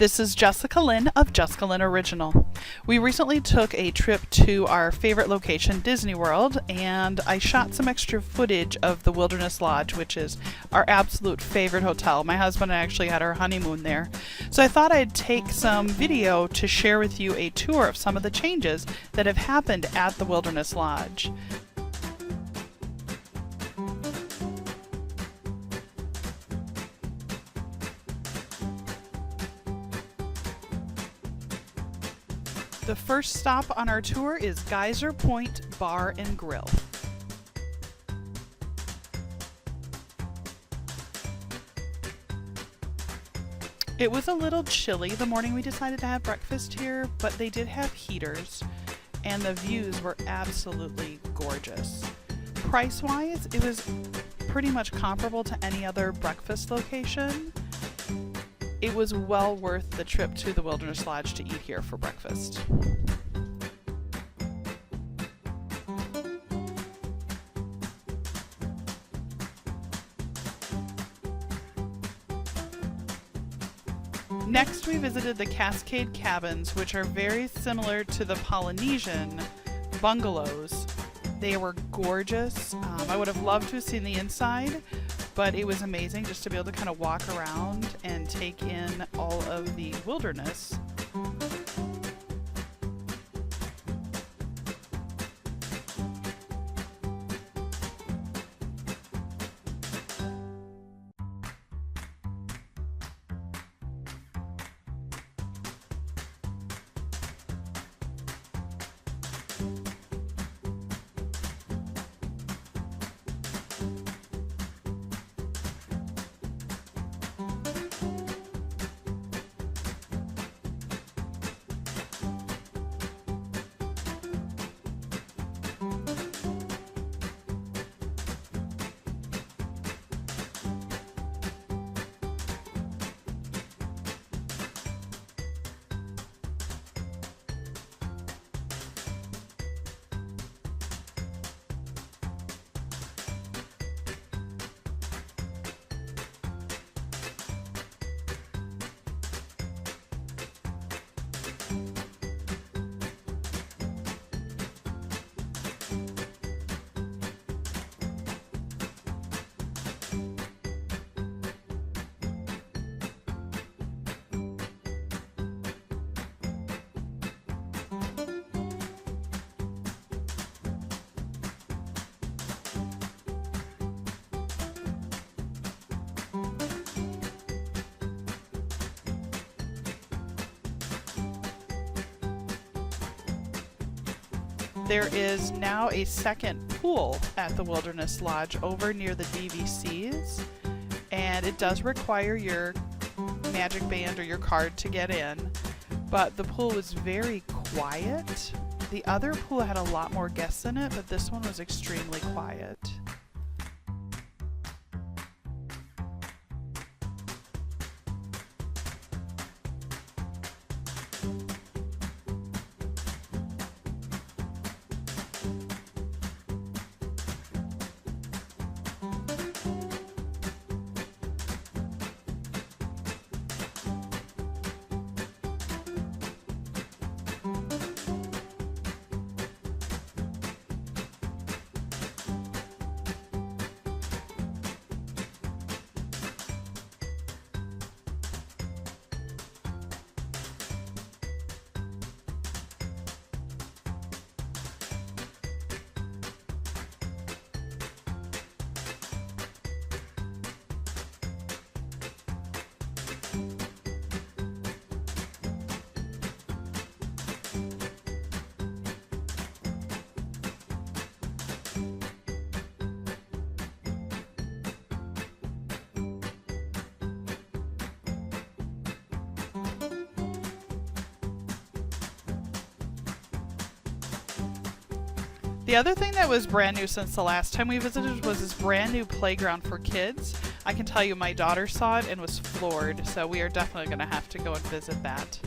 This is Jessica Lynn of JessicaLynnOriginal. We recently took a trip to our favorite location, Disney World, and I shot some extra footage of the Wilderness Lodge, which is our absolute favorite hotel. My husband and I actually had our honeymoon there. So I thought I'd take some video to share with you a tour of some of the changes that have happened at the Wilderness Lodge. The first stop on our tour is Geyser Point Bar and Grill. It was a little chilly the morning we decided to have breakfast here, but they did have heaters and the views were absolutely gorgeous. Price-wise, it was pretty much comparable to any other breakfast location. It was well worth the trip to the Wilderness Lodge to eat here for breakfast. Next, we visited the Cascade Cabins, which are very similar to the Polynesian bungalows. They were gorgeous. I would have loved to have seen the inside, but it was amazing just to be able to kind of walk around and take in all of the wilderness. There is now a second pool at the Wilderness Lodge over near the DVCs, and it does require your Magic Band or your card to get in, but the pool was very quiet. The other pool had a lot more guests in it, but this one was extremely quiet. The other thing that was brand new since the last time we visited was this brand new playground for kids. I can tell you my daughter saw it and was floored, so we are definitely going to have to go and visit that.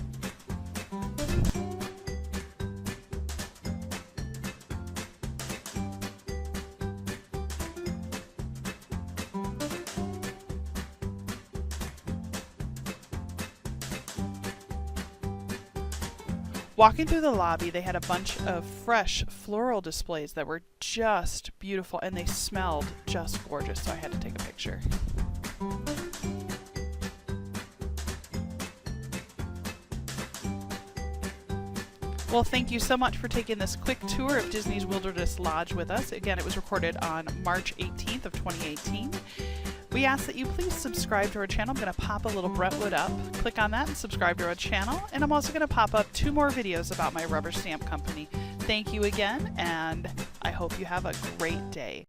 Walking through the lobby, they had a bunch of fresh floral displays that were just beautiful, and they smelled just gorgeous, so I had to take a picture. Well, thank you so much for taking this quick tour of Disney's Wilderness Lodge with us. Again, it was recorded on March 18th of 2018. We ask that you please subscribe to our channel. I'm going to pop a little Brentwood up. Click on that and subscribe to our channel. And I'm also going to pop up 2 more videos about my rubber stamp company. Thank you again, and I hope you have a great day.